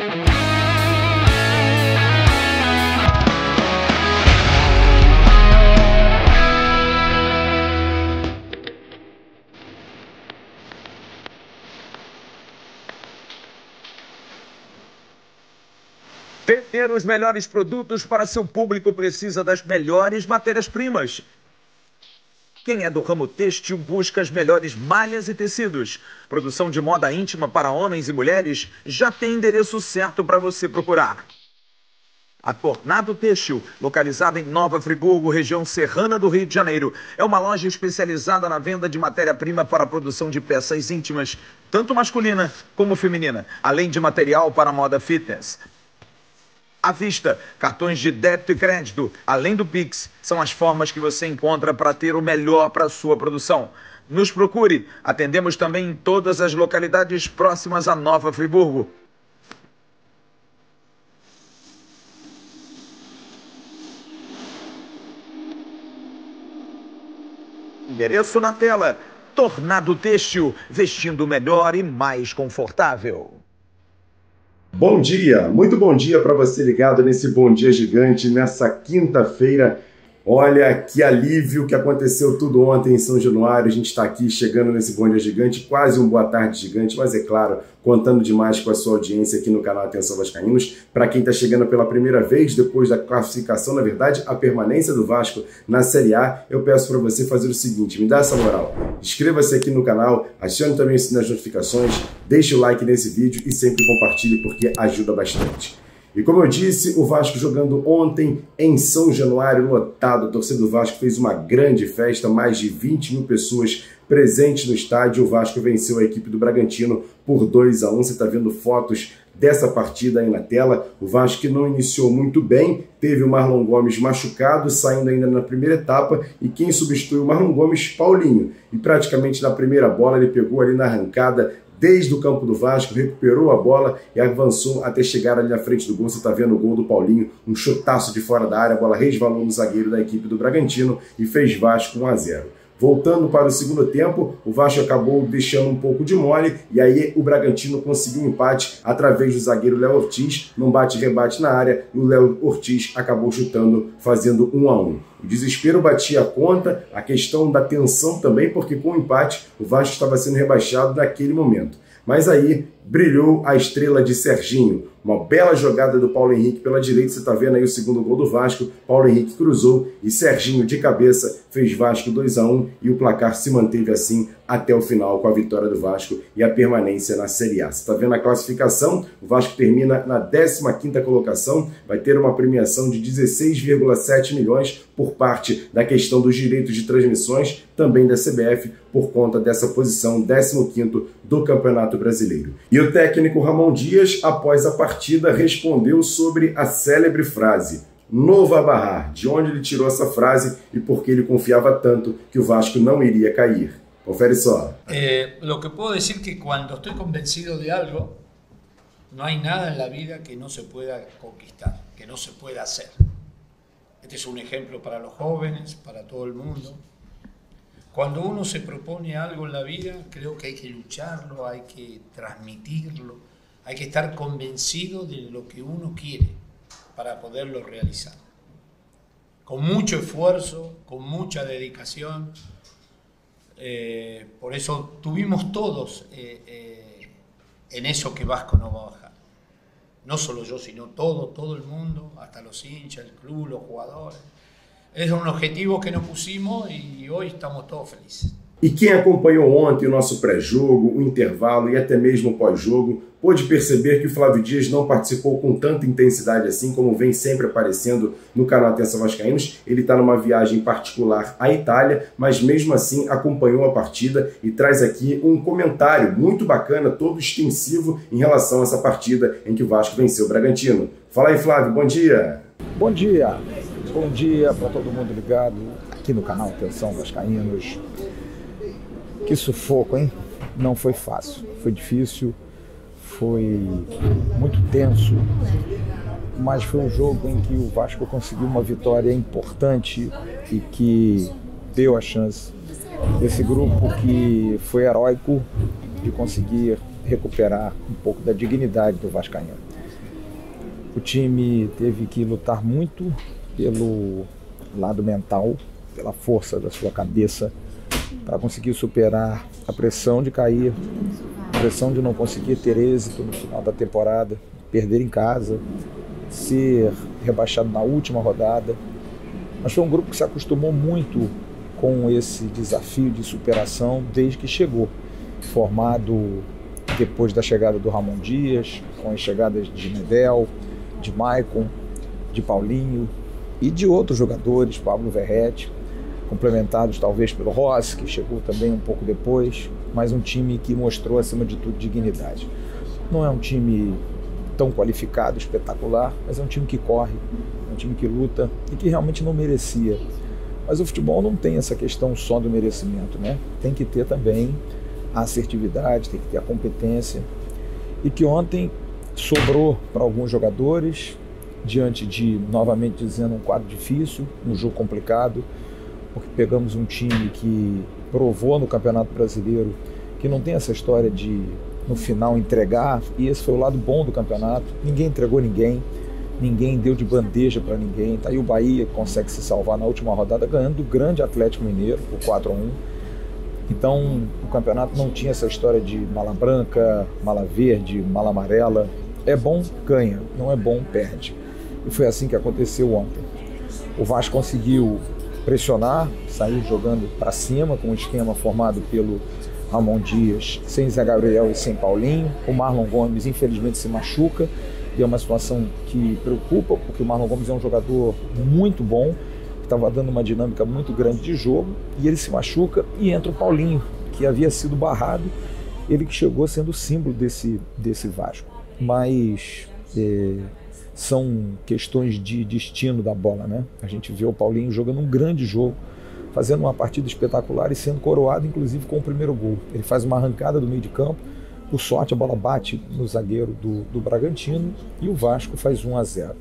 Vender os melhores produtos para seu público precisa das melhores matérias-primas. Quem é do ramo têxtil busca as melhores malhas e tecidos. Produção de moda íntima para homens e mulheres já tem endereço certo para você procurar. A Tornado Têxtil, localizada em Nova Friburgo, região serrana do Rio de Janeiro, é uma loja especializada na venda de matéria-prima para a produção de peças íntimas, tanto masculina como feminina, além de material para moda fitness. À vista, cartões de débito e crédito, além do Pix, são as formas que você encontra para ter o melhor para a sua produção. Nos procure, atendemos também em todas as localidades próximas a Nova Friburgo. Endereço na tela, Tornado Têxtil, vestindo melhor e mais confortável. Bom dia, muito bom dia para você ligado nesse Bom Dia Gigante, nessa quinta-feira. Olha que alívio que aconteceu tudo ontem em São Januário. A gente está aqui chegando nesse Bom Dia Gigante, quase um boa tarde gigante, mas é claro, contando demais com a sua audiência aqui no canal Atenção Vascaínos. Para quem está chegando pela primeira vez, depois da classificação, na verdade, a permanência do Vasco na Série A, eu peço para você fazer o seguinte, me dá essa moral. Inscreva-se aqui no canal, acione também o sininho das notificações, deixe o like nesse vídeo e sempre compartilhe porque ajuda bastante. E como eu disse, o Vasco jogando ontem em São Januário, lotado. A torcida do Vasco fez uma grande festa, mais de 20 mil pessoas presentes no estádio. O Vasco venceu a equipe do Bragantino por 2-1. Você está vendo fotos dessa partida aí na tela. O Vasco que não iniciou muito bem, teve o Marlon Gomes machucado, saindo ainda na primeira etapa, e quem substituiu o Marlon Gomes, Paulinho. E praticamente na primeira bola ele pegou ali na arrancada, desde o campo do Vasco, recuperou a bola e avançou até chegar ali na frente do gol. Você está vendo o gol do Paulinho, um chutaço de fora da área, a bola resvalou no zagueiro da equipe do Bragantino e fez Vasco 1-0. Voltando para o segundo tempo, o Vasco acabou deixando um pouco de mole e aí o Bragantino conseguiu um empate através do zagueiro Léo Ortiz, num bate-rebate na área, e o Léo Ortiz acabou chutando, fazendo 1-1. O desespero batia a conta, a questão da tensão também, porque com o empate o Vasco estava sendo rebaixado naquele momento. Mas aí brilhou a estrela de Serginho. Uma bela jogada do Paulo Henrique pela direita, você está vendo aí o segundo gol do Vasco. Paulo Henrique cruzou e Serginho de cabeça fez Vasco 2-1 e o placar se manteve assim até o final com a vitória do Vasco e a permanência na Série A. Você está vendo a classificação? O Vasco termina na 15ª colocação, vai ter uma premiação de 16,7 milhões por parte da questão dos direitos de transmissões, também da CBF, por conta dessa posição 15º do Campeonato Brasileiro. E o técnico Ramon Dias, após a partida, respondeu sobre a célebre frase "no va barrar", de onde ele tirou essa frase e por que ele confiava tanto que o Vasco não iria cair. Confere só. Lo que puedo decir que cuando estoy convencido de algo, no hay nada en la vida que no se pueda conquistar, que no se pueda hacer. Este es un ejemplo para los jóvenes, para todo el mundo. Cuando uno se propone algo en la vida, creo que hay que lucharlo, hay que transmitirlo, hay que estar convencido de lo que uno quiere para poderlo realizar. Con mucho esfuerzo, con mucha dedicación. Por eso tuvimos todos en eso que Vasco no va a bajar. No solo yo, sino todo el mundo, hasta los hinchas, el club, los jugadores. Es un objetivo que nos pusimos y hoy estamos todos felices. E quem acompanhou ontem o nosso pré-jogo, o intervalo e até mesmo o pós-jogo, pôde perceber que o Flávio Dias não participou com tanta intensidade assim como vem sempre aparecendo no canal Atenção Vascaínos. Ele está numa viagem particular à Itália, mas mesmo assim acompanhou a partida e traz aqui um comentário muito bacana, todo extensivo em relação a essa partida em que o Vasco venceu o Bragantino. Fala aí, Flávio, bom dia! Bom dia! Bom dia para todo mundo ligado aqui no canal Atenção Vascaínos. Que sufoco, hein? Não foi fácil, foi difícil, foi muito tenso, mas foi um jogo em que o Vasco conseguiu uma vitória importante e que deu a chance desse grupo que foi heróico de conseguir recuperar um pouco da dignidade do vascaíno. O time teve que lutar muito pelo lado mental, pela força da sua cabeça, para conseguir superar a pressão de cair, a pressão de não conseguir ter êxito no final da temporada, perder em casa, ser rebaixado na última rodada. Mas foi um grupo que se acostumou muito com esse desafio de superação desde que chegou, formado depois da chegada do Ramon Dias, com as chegadas de Medel, de Maicon, de Paulinho e de outros jogadores, Pablo Verratti, complementados talvez pelo Rossi, que chegou também um pouco depois, mas um time que mostrou acima de tudo dignidade. Não é um time tão qualificado, espetacular, mas é um time que corre, é um time que luta e que realmente não merecia. Mas o futebol não tem essa questão só do merecimento, né? Tem que ter também a assertividade, tem que ter a competência, e que ontem sobrou para alguns jogadores, diante de, novamente dizendo, um quadro difícil, um jogo complicado, porque pegamos um time que provou no Campeonato Brasileiro que não tem essa história de, no final, entregar, e esse foi o lado bom do campeonato. Ninguém entregou ninguém deu de bandeja para ninguém. Tá aí o Bahia que consegue se salvar na última rodada, ganhando do grande Atlético Mineiro por 4-1. Então, o campeonato não tinha essa história de mala branca, mala verde, mala amarela. É bom, ganha. Não é bom, perde. E foi assim que aconteceu ontem. O Vasco conseguiu pressionar, sair jogando para cima, com um esquema formado pelo Ramon Dias, sem Zé Gabriel e sem Paulinho. O Marlon Gomes, infelizmente, se machuca, e é uma situação que preocupa, porque o Marlon Gomes é um jogador muito bom, que estava dando uma dinâmica muito grande de jogo, e ele se machuca e entra o Paulinho, que havia sido barrado, ele que chegou sendo o símbolo desse Vasco. Mas são questões de destino da bola, né? A gente vê o Paulinho jogando um grande jogo, fazendo uma partida espetacular e sendo coroado, inclusive, com o primeiro gol. Ele faz uma arrancada do meio de campo, por sorte a bola bate no zagueiro do Bragantino e o Vasco faz 1-0.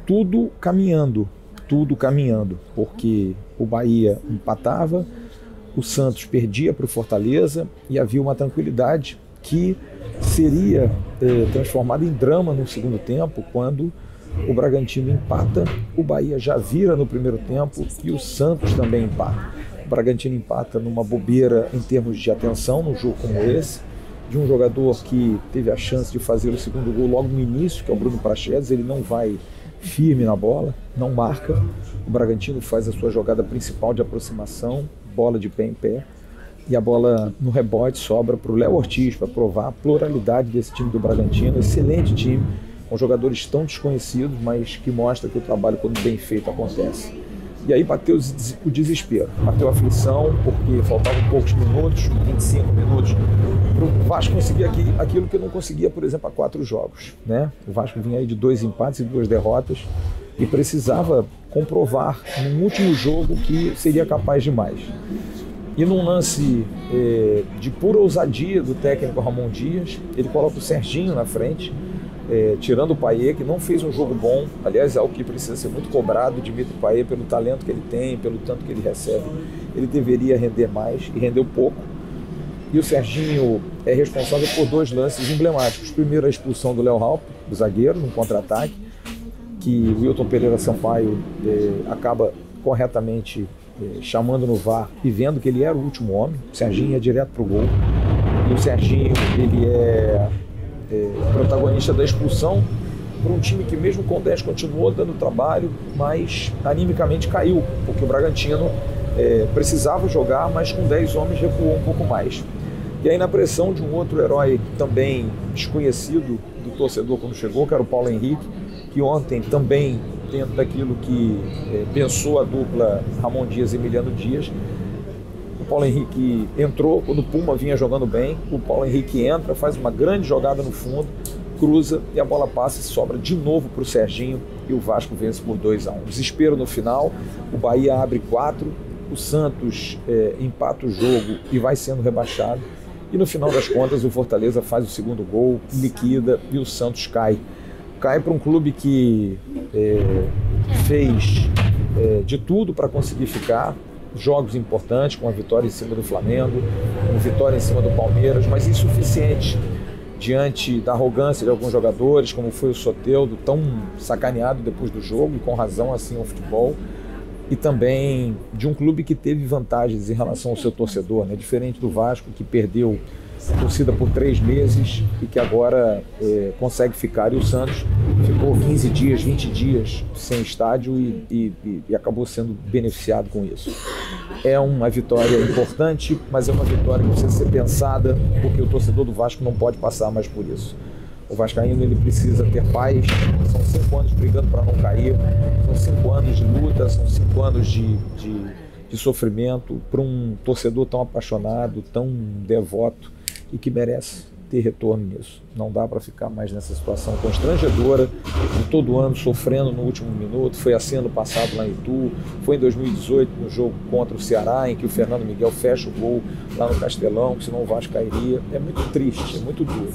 Tudo caminhando, porque o Bahia empatava, o Santos perdia para o Fortaleza e havia uma tranquilidade que seria transformada em drama no segundo tempo, quando o Bragantino empata, o Bahia já vira no primeiro tempo e o Santos também empata. O Bragantino empata numa bobeira em termos de atenção num jogo como esse, de um jogador que teve a chance de fazer o segundo gol logo no início, que é o Bruno Praxedes. Ele não vai firme na bola, não marca. O Bragantino faz a sua jogada principal de aproximação, bola de pé em pé, e a bola no rebote sobra para o Léo Ortiz, para provar a pluralidade desse time do Bragantino. Excelente time, com jogadores tão desconhecidos, mas que mostra que o trabalho, quando bem feito, acontece. E aí bateu o desespero, bateu a aflição, porque faltavam poucos minutos, 25 minutos, para o Vasco conseguir aquilo que não conseguia, por exemplo, há 4 jogos, né? O Vasco vinha aí de 2 empates e 2 derrotas e precisava comprovar no último jogo que seria capaz de mais. E num lance de pura ousadia do técnico Ramon Dias, ele coloca o Serginho na frente, tirando o Payet, que não fez um jogo bom. Aliás, é algo que precisa ser muito cobrado, Dimitri Payet, pelo talento que ele tem, pelo tanto que ele recebe. Ele deveria render mais e rendeu pouco. E o Serginho é responsável por 2 lances emblemáticos. Primeiro, a expulsão do Léo Raupp, do zagueiro, num contra-ataque, que o Wilton Pereira Sampaio acaba corretamente chamando no VAR e vendo que ele era o último homem. O Serginho ia direto para o gol. E o Serginho, ele é protagonista da expulsão para um time que, mesmo com 10, continuou dando trabalho, mas animicamente caiu, porque o Bragantino precisava jogar, mas com 10 homens recuou um pouco mais. E aí, na pressão de um outro herói também desconhecido do torcedor quando chegou, que era o Paulo Henrique, que ontem também, dentro daquilo que pensou a dupla Ramon Dias e Emiliano Dias, o Paulo Henrique entrou quando o Puma vinha jogando bem. O Paulo Henrique entra, faz uma grande jogada no fundo, cruza e a bola passa e sobra de novo para o Serginho e o Vasco vence por 2-1. Desespero no final, o Bahia abre 4, o Santos empata o jogo e vai sendo rebaixado. E no final das contas o Fortaleza faz o segundo gol, liquida e o Santos cai. Cai para um clube que fez de tudo para conseguir ficar. Jogos importantes, com a vitória em cima do Flamengo, com vitória em cima do Palmeiras, mas insuficiente diante da arrogância de alguns jogadores, como foi o Soteldo, tão sacaneado depois do jogo, e com razão assim ao futebol, e também de um clube que teve vantagens em relação ao seu torcedor, né? Diferente do Vasco, que perdeu a torcida por 3 meses e que agora consegue ficar. E o Santos ficou 15 dias, 20 dias sem estádio e acabou sendo beneficiado com isso. É uma vitória importante, mas é uma vitória que precisa ser pensada, porque o torcedor do Vasco não pode passar mais por isso. O vascaíno, ele precisa ter paz. São 5 anos brigando para não cair, são 5 anos de luta, são 5 anos de sofrimento para um torcedor tão apaixonado, tão devoto e que merece ter retorno nisso. Não dá para ficar mais nessa situação constrangedora de todo ano sofrendo no último minuto. Foi assim ano passado lá em Itu, foi em 2018 no jogo contra o Ceará, em que o Fernando Miguel fecha o gol lá no Castelão, que senão o Vasco cairia. É muito triste, é muito duro,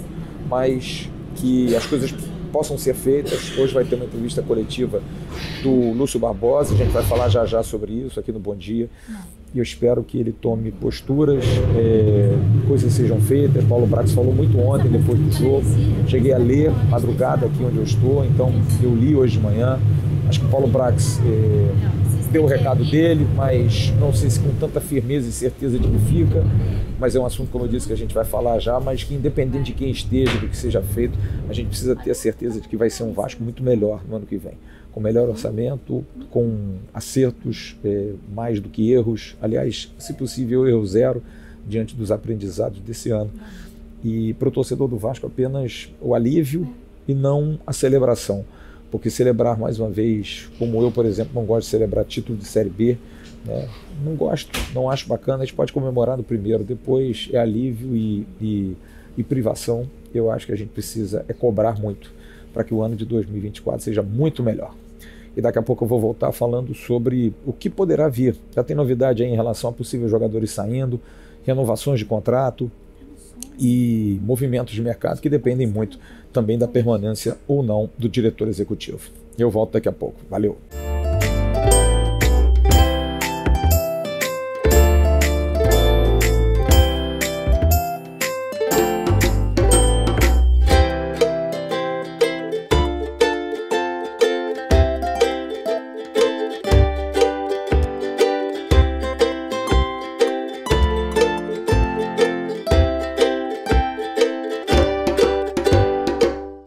mas que as coisas possam ser feitas. Hoje vai ter uma entrevista coletiva do Lúcio Barbosa, a gente vai falar já já sobre isso aqui no Bom Dia, e eu espero que ele tome posturas, coisas sejam feitas. Paulo Brax falou muito ontem, depois do jogo, cheguei a ler madrugada aqui onde eu estou, então eu li hoje de manhã. Acho que o Paulo Brax deu o recado dele, mas não sei se com tanta firmeza e certeza de que fica, mas é um assunto, como eu disse, que a gente vai falar já, mas que independente de quem esteja, do que seja feito, a gente precisa ter a certeza de que vai ser um Vasco muito melhor no ano que vem, com melhor orçamento, com acertos mais do que erros, aliás, se possível, erro zero, diante dos aprendizados desse ano. E para o torcedor do Vasco apenas o alívio e não a celebração, porque celebrar mais uma vez, como eu, por exemplo, não gosto de celebrar título de Série B, né? Não gosto, não acho bacana. A gente pode comemorar no primeiro, depois é alívio e privação. Eu acho que a gente precisa cobrar muito para que o ano de 2024 seja muito melhor. E daqui a pouco eu vou voltar falando sobre o que poderá vir. Já tem novidade aí em relação a possíveis jogadores saindo, renovações de contrato e movimentos de mercado que dependem muito também da permanência ou não do diretor executivo. Eu volto daqui a pouco. Valeu!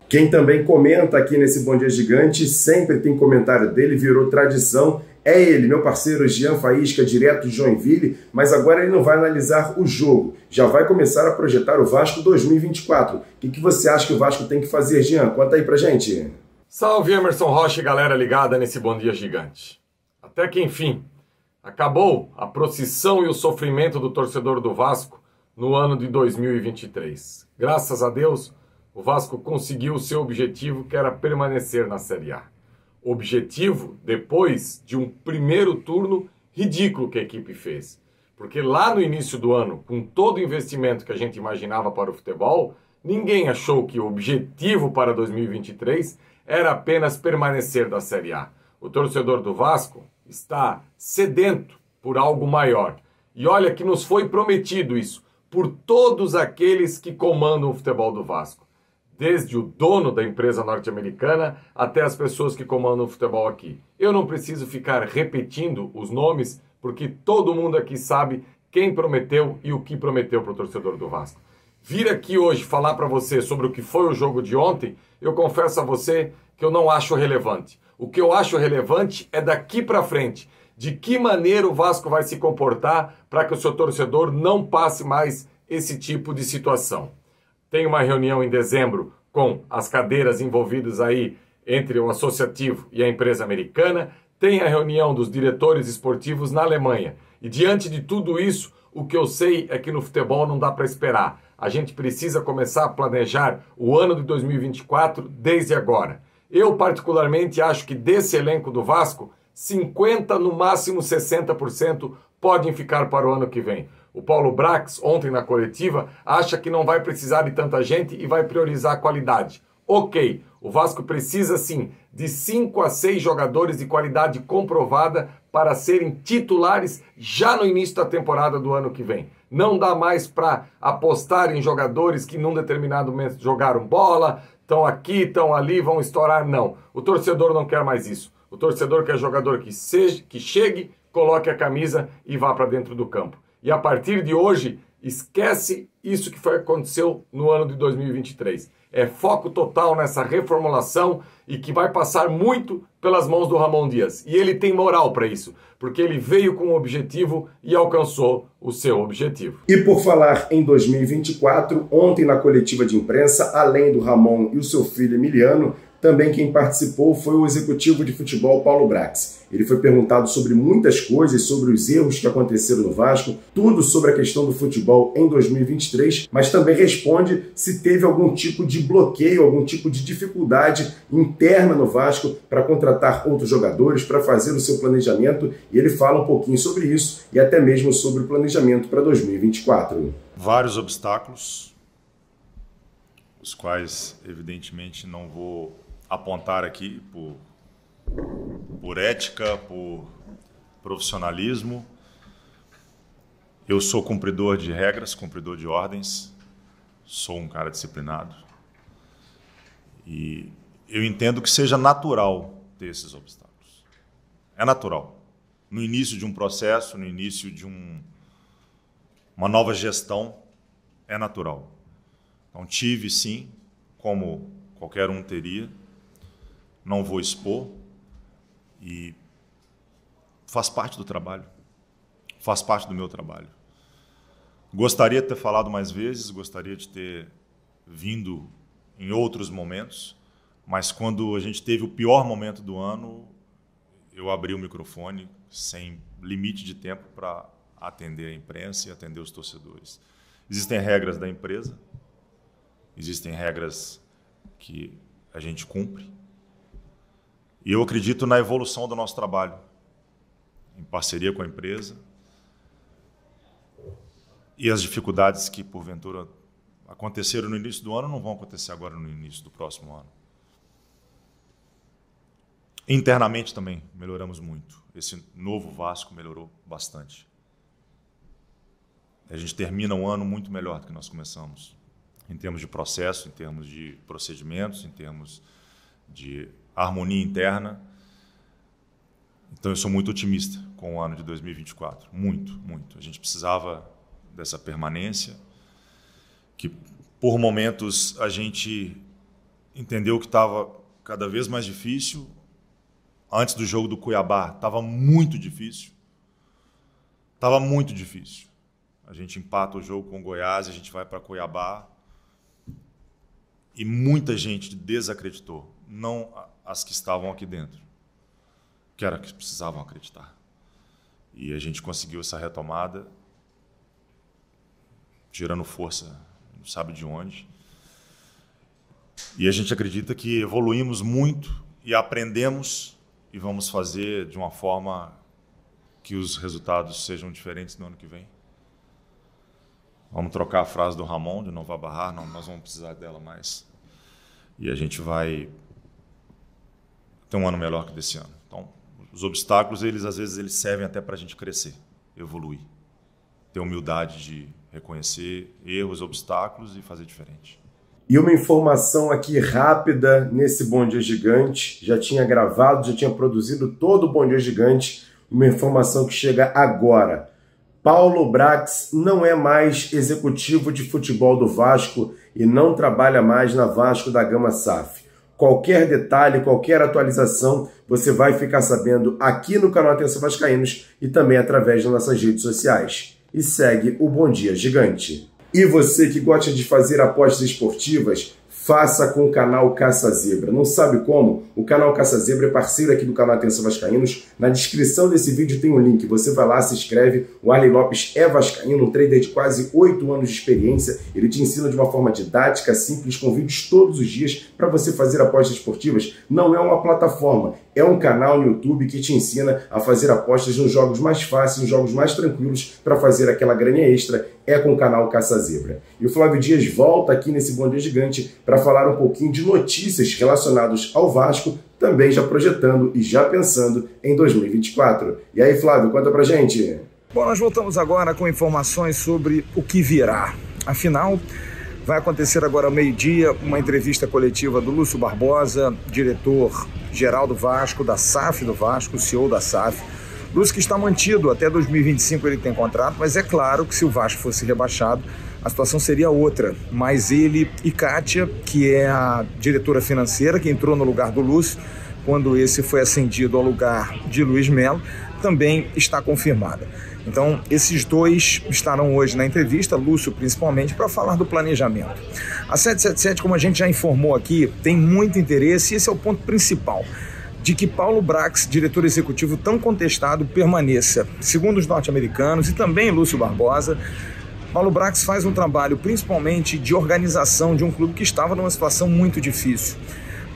Quem também comenta aqui nesse Bom Dia Gigante, sempre tem comentário dele, virou tradição, é ele, meu parceiro Jean Faísca, direto de Joinville, mas agora ele não vai analisar o jogo, já vai começar a projetar o Vasco 2024. O que você acha que o Vasco tem que fazer, Jean? Conta aí pra gente. Salve Emerson Rocha e galera ligada nesse Bom Dia Gigante. Até que enfim, acabou a procissão e o sofrimento do torcedor do Vasco no ano de 2023. Graças a Deus, o Vasco conseguiu o seu objetivo, que era permanecer na Série A. Objetivo depois de um primeiro turno ridículo que a equipe fez. Porque lá no início do ano, com todo o investimento que a gente imaginava para o futebol, ninguém achou que o objetivo para 2023 era apenas permanecer na Série A. O torcedor do Vasco está sedento por algo maior. E olha que nos foi prometido isso por todos aqueles que comandam o futebol do Vasco. Desde o dono da empresa norte-americana até as pessoas que comandam o futebol aqui. Eu não preciso ficar repetindo os nomes, porque todo mundo aqui sabe quem prometeu e o que prometeu para o torcedor do Vasco. Vir aqui hoje falar para você sobre o que foi o jogo de ontem, eu confesso a você que eu não acho relevante. O que eu acho relevante é daqui para frente. De que maneira o Vasco vai se comportar para que o seu torcedor não passe mais esse tipo de situação. Tem uma reunião em dezembro com as cadeiras envolvidas aí entre o associativo e a empresa americana. Tem a reunião dos diretores esportivos na Alemanha. E diante de tudo isso, o que eu sei é que no futebol não dá para esperar. A gente precisa começar a planejar o ano de 2024 desde agora. Eu particularmente acho que desse elenco do Vasco, 50%, no máximo 60% podem ficar para o ano que vem. O Paulo Brax, ontem na coletiva, acha que não vai precisar de tanta gente e vai priorizar a qualidade. Ok, o Vasco precisa sim de 5 a 6 jogadores de qualidade comprovada para serem titulares já no início da temporada do ano que vem. Não dá mais para apostar em jogadores que num determinado momento jogaram bola, estão aqui, estão ali, vão estourar. Não. O torcedor não quer mais isso. O torcedor quer jogador que chegue, coloque a camisa e vá para dentro do campo. E a partir de hoje, esquece isso que aconteceu no ano de 2023. É foco total nessa reformulação e que vai passar muito pelas mãos do Ramon Dias. E ele tem moral para isso, porque ele veio com um objetivo e alcançou o seu objetivo. E por falar em 2024, ontem na coletiva de imprensa, além do Ramon e o seu filho Emiliano, também quem participou foi o executivo de futebol Paulo Brax. Ele foi perguntado sobre muitas coisas, sobre os erros que aconteceram no Vasco, tudo sobre a questão do futebol em 2023, mas também responde se teve algum tipo de bloqueio, algum tipo de dificuldade interna no Vasco para contratar outros jogadores, para fazer o seu planejamento, e ele fala um pouquinho sobre isso e até mesmo sobre o planejamento para 2024. Vários obstáculos, os quais evidentemente não vou apontar aqui por ética, por profissionalismo. Eu sou cumpridor de regras, cumpridor de ordens, sou um cara disciplinado. E eu entendo que seja natural ter esses obstáculos. É natural. No início de um processo, no início de uma nova gestão, é natural. Então tive sim, como qualquer um teria. Não vou expor e faz parte do trabalho, faz parte do meu trabalho. Gostaria de ter falado mais vezes, gostaria de ter vindo em outros momentos, mas quando a gente teve o pior momento do ano, eu abri o microfone sem limite de tempo para atender a imprensa e atender os torcedores. Existem regras da empresa, existem regras que a gente cumpre. E eu acredito na evolução do nosso trabalho, em parceria com a empresa. E as dificuldades que, porventura, aconteceram no início do ano não vão acontecer agora no início do próximo ano. Internamente também melhoramos muito. Esse novo Vasco melhorou bastante. A gente termina um ano muito melhor do que nós começamos, em termos de processo, em termos de procedimentos, em termos de harmonia interna. Então eu sou muito otimista com o ano de 2024, muito, muito. A gente precisava dessa permanência, que por momentos a gente entendeu que estava cada vez mais difícil. Antes do jogo do Cuiabá estava muito difícil, A gente empata o jogo com o Goiás, a gente vai para Cuiabá e muita gente desacreditou. Não as que estavam aqui dentro, que era que precisavam acreditar. E a gente conseguiu essa retomada, tirando força, não sabe de onde. E a gente acredita que evoluímos muito e aprendemos e vamos fazer de uma forma que os resultados sejam diferentes no ano que vem. Vamos trocar a frase do Ramon, de não vá barrar, não, nós vamos precisar dela mais. E a gente vai ter um ano melhor que desse ano. Então, os obstáculos, às vezes, eles servem até para a gente crescer, evoluir. Ter humildade de reconhecer erros, obstáculos e fazer diferente. E uma informação aqui rápida nesse Bom Dia Gigante. Já tinha gravado, já tinha produzido todo o Bom Dia Gigante. Uma informação que chega agora. Paulo Brax não é mais executivo de futebol do Vasco e não trabalha mais na Vasco da Gama SAF. Qualquer detalhe, qualquer atualização, você vai ficar sabendo aqui no canal Atenção Vascaínos e também através das nossas redes sociais. E segue o Bom Dia Gigante. E você que gosta de fazer apostas esportivas, faça com o canal Caça Zebra. Não sabe como? O canal Caça Zebra é parceiro aqui do canal Atenção Vascaínos. Na descrição desse vídeo tem um link. Você vai lá, se inscreve. O Arley Lopes é vascaíno, um trader de quase 8 anos de experiência. Ele te ensina de uma forma didática, simples, com vídeos todos os dias para você fazer apostas esportivas. Não é uma plataforma, é um canal no YouTube que te ensina a fazer apostas nos jogos mais fáceis, nos jogos mais tranquilos, para fazer aquela graninha extra. É com o canal Caça Zebra. E o Flávio Dias volta aqui nesse Bom Dia Gigante para falar um pouquinho de notícias relacionadas ao Vasco, também já projetando e já pensando em 2024. E aí, Flávio, conta pra gente. Bom, nós voltamos agora com informações sobre o que virá. Afinal, vai acontecer agora ao meio-dia uma entrevista coletiva do Lúcio Barbosa, diretor-geral do Vasco, da SAF do Vasco, CEO da SAF. Lúcio que está mantido até 2025, ele tem contrato, mas é claro que se o Vasco fosse rebaixado, a situação seria outra. Mas ele e Kátia, que é a diretora financeira, que entrou no lugar do Lúcio, quando esse foi ascendido ao lugar de Luiz Melo, também está confirmada. Então, esses dois estarão hoje na entrevista, Lúcio principalmente, para falar do planejamento. A 777, como a gente já informou aqui, tem muito interesse, e esse é o ponto principal, de que Paulo Brax, diretor executivo tão contestado, permaneça. Segundo os norte-americanos e também Lúcio Barbosa, Paulo Brax faz um trabalho principalmente de organização de um clube que estava numa situação muito difícil.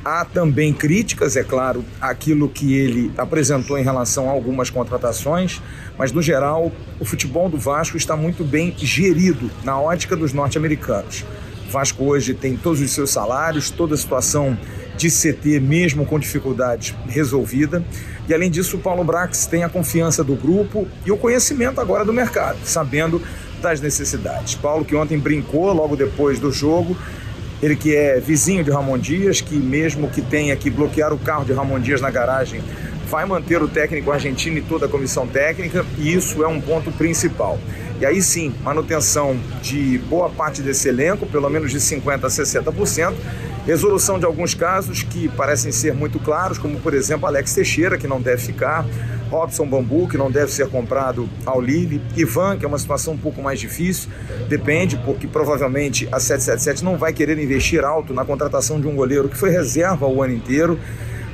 Há também críticas, é claro, àquilo que ele apresentou em relação a algumas contratações, mas, no geral, o futebol do Vasco está muito bem gerido na ótica dos norte-americanos. O Vasco hoje tem todos os seus salários, toda a situação de CT, mesmo com dificuldades, resolvida. E, além disso, o Paulo Brax tem a confiança do grupo e o conhecimento agora do mercado, sabendo das necessidades. Paulo, que ontem brincou logo depois do jogo, ele que é vizinho de Ramon Dias, que mesmo que tenha que bloquear o carro de Ramon Dias na garagem, vai manter o técnico argentino e toda a comissão técnica, e isso é um ponto principal. E aí sim, manutenção de boa parte desse elenco, pelo menos de 50% a 60%, resolução de alguns casos que parecem ser muito claros, como por exemplo Alex Teixeira, que não deve ficar, Robson Bambu, que não deve ser comprado ao Lille, Ivan, que é uma situação um pouco mais difícil, depende, porque provavelmente a 777 não vai querer investir alto na contratação de um goleiro que foi reserva o ano inteiro,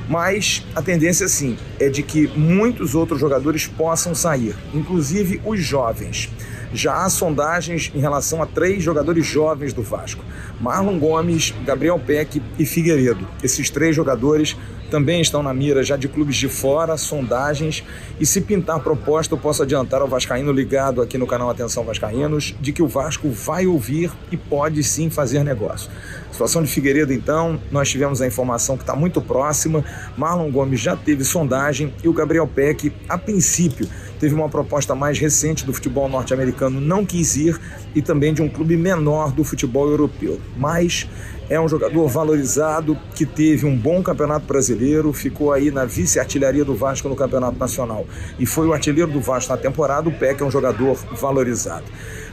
mas a tendência sim é de que muitos outros jogadores possam sair, inclusive os jovens. Já há sondagens em relação a 3 jogadores jovens do Vasco: Marlon Gomes, Gabriel Peck e Figueiredo. Esses 3 jogadores também estão na mira já de clubes de fora, sondagens, e se pintar proposta, eu posso adiantar ao vascaíno ligado aqui no canal Atenção Vascaínos, de que o Vasco vai ouvir e pode sim fazer negócio. Situação de Figueiredo, então, nós tivemos a informação que está muito próxima. Marlon Gomes já teve sondagem e o Gabriel Peck, a princípio, teve uma proposta mais recente do futebol norte-americano, não quis ir, e também de um clube menor do futebol europeu. Mas é um jogador valorizado, que teve um bom campeonato brasileiro, ficou aí na vice-artilharia do Vasco no campeonato nacional e foi o artilheiro do Vasco na temporada. O Peck é um jogador valorizado.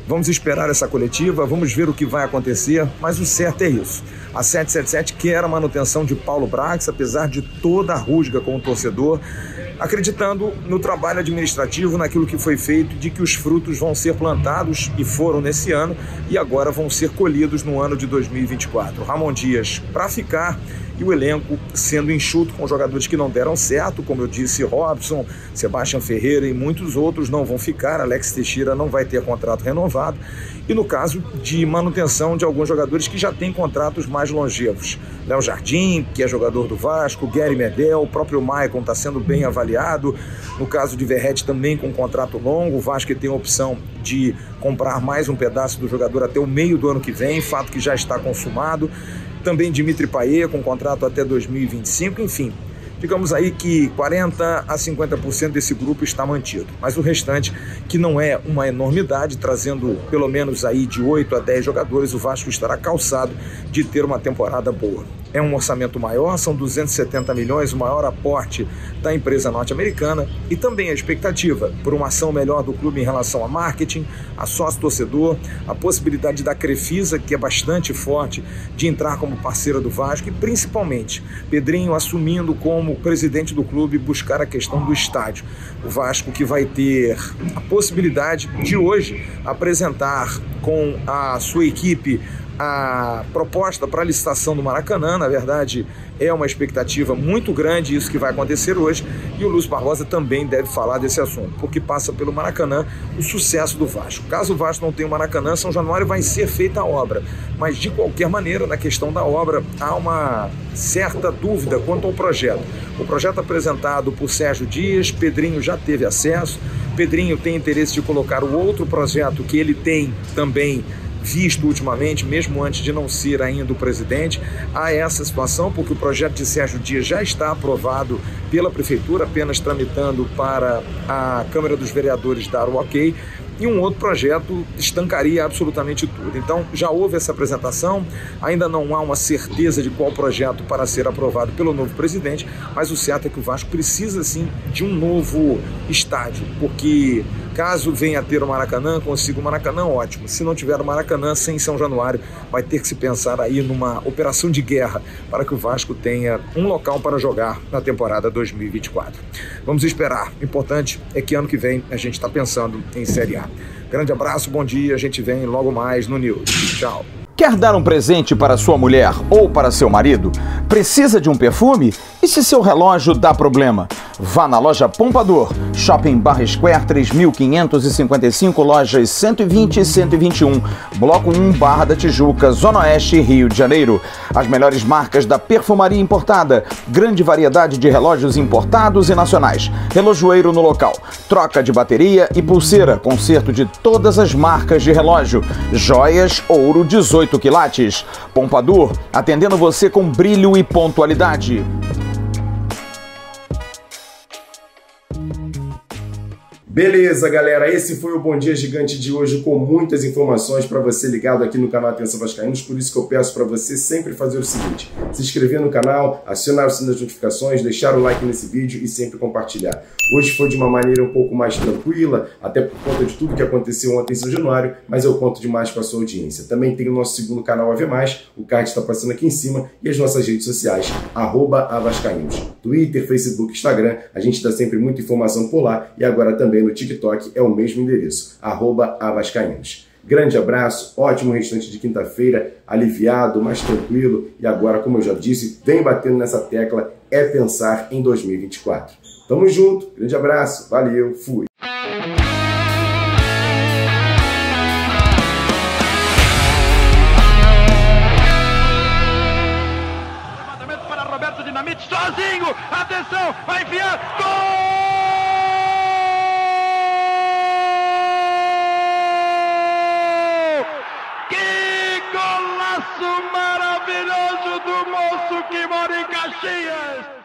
Vamos esperar essa coletiva, vamos ver o que vai acontecer, mas o certo é isso. A 777 quer a manutenção de Paulo Brax, apesar de toda a rusga com o torcedor, acreditando no trabalho administrativo, naquilo que foi feito, de que os frutos vão ser plantados, e foram nesse ano, e agora vão ser colhidos no ano de 2024. Ramon Dias para ficar, e o elenco sendo enxuto com jogadores que não deram certo, como eu disse, Robson, Sebastião Ferreira e muitos outros não vão ficar. Alex Teixeira não vai ter contrato renovado, e no caso de manutenção de alguns jogadores que já têm contratos mais longevos. Léo Jardim, que é jogador do Vasco, Gary Medel, o próprio Maicon está sendo bem avaliado. No caso de Verratti, também com contrato longo, o Vasco tem a opção de comprar mais um pedaço do jogador até o meio do ano que vem, fato que já está consumado. Também Dimitri Payet, com contrato até 2025, enfim. Digamos aí que 40% a 50% desse grupo está mantido. Mas o restante, que não é uma enormidade, trazendo pelo menos aí de 8 a 10 jogadores, o Vasco estará calçado de ter uma temporada boa. É um orçamento maior, são 270 milhões, o maior aporte da empresa norte-americana, e também a expectativa por uma ação melhor do clube em relação a marketing, a sócio-torcedor, a possibilidade da Crefisa, que é bastante forte, de entrar como parceira do Vasco, e principalmente Pedrinho assumindo como presidente do clube, buscar a questão do estádio. O Vasco que vai ter a possibilidade de hoje apresentar com a sua equipe a proposta para a licitação do Maracanã. Na verdade, é uma expectativa muito grande isso que vai acontecer hoje, e o Lúcio Barbosa também deve falar desse assunto, porque passa pelo Maracanã o sucesso do Vasco. Caso o Vasco não tenha o Maracanã, São Januário vai ser feita a obra, mas de qualquer maneira, na questão da obra, há uma certa dúvida quanto ao projeto. O projeto apresentado por Sérgio Dias, Pedrinho já teve acesso, Pedrinho tem interesse de colocar o outro projeto que ele tem também visto ultimamente, mesmo antes de não ser ainda o presidente, a essa situação, porque o projeto de Sérgio Dias já está aprovado pela Prefeitura, apenas tramitando para a Câmara dos Vereadores dar o ok, e um outro projeto estancaria absolutamente tudo. Então, já houve essa apresentação, ainda não há uma certeza de qual projeto para ser aprovado pelo novo presidente, mas o certo é que o Vasco precisa, sim, de um novo estádio, porque caso venha a ter o Maracanã, consiga o Maracanã, ótimo. Se não tiver o Maracanã, sem São Januário, vai ter que se pensar aí numa operação de guerra para que o Vasco tenha um local para jogar na temporada 2024. Vamos esperar. O importante é que ano que vem a gente está pensando em Série A. Grande abraço, bom dia, a gente vem logo mais no News. Tchau. Quer dar um presente para sua mulher ou para seu marido? Precisa de um perfume? E se seu relógio dá problema? Vá na loja Pompador, Shopping Barra Square 3555, lojas 120 e 121, Bloco 1, Barra da Tijuca, Zona Oeste, Rio de Janeiro. As melhores marcas da perfumaria importada, grande variedade de relógios importados e nacionais, relojoeiro no local, troca de bateria e pulseira, conserto de todas as marcas de relógio, joias, ouro 18 quilates. Pompador, atendendo você com brilho e pontualidade. Beleza, galera, esse foi o Bom Dia Gigante de hoje, com muitas informações para você ligado aqui no canal Atenção Vascaínos. Por isso que eu peço para você sempre fazer o seguinte: se inscrever no canal, acionar o sino das notificações, deixar o like nesse vídeo e sempre compartilhar. Hoje foi de uma maneira um pouco mais tranquila, até por conta de tudo que aconteceu ontem em São Januário, mas eu conto demais com a sua audiência. Também tem o nosso segundo canal AV+, o card está passando aqui em cima, e as nossas redes sociais, @avascaínos. Twitter, Facebook, Instagram, a gente dá sempre muita informação por lá, e agora também no TikTok é o mesmo endereço, @avascaínos. Grande abraço, ótimo restante de quinta-feira, aliviado, mais tranquilo, e agora, como eu já disse, vem batendo nessa tecla, é pensar em 2024. Tamo junto, grande abraço, valeu, fui! Levantamento para Roberto Dinamite, sozinho, atenção, vai enfiar, gol! Que golaço maravilhoso do moço que mora em Caxias!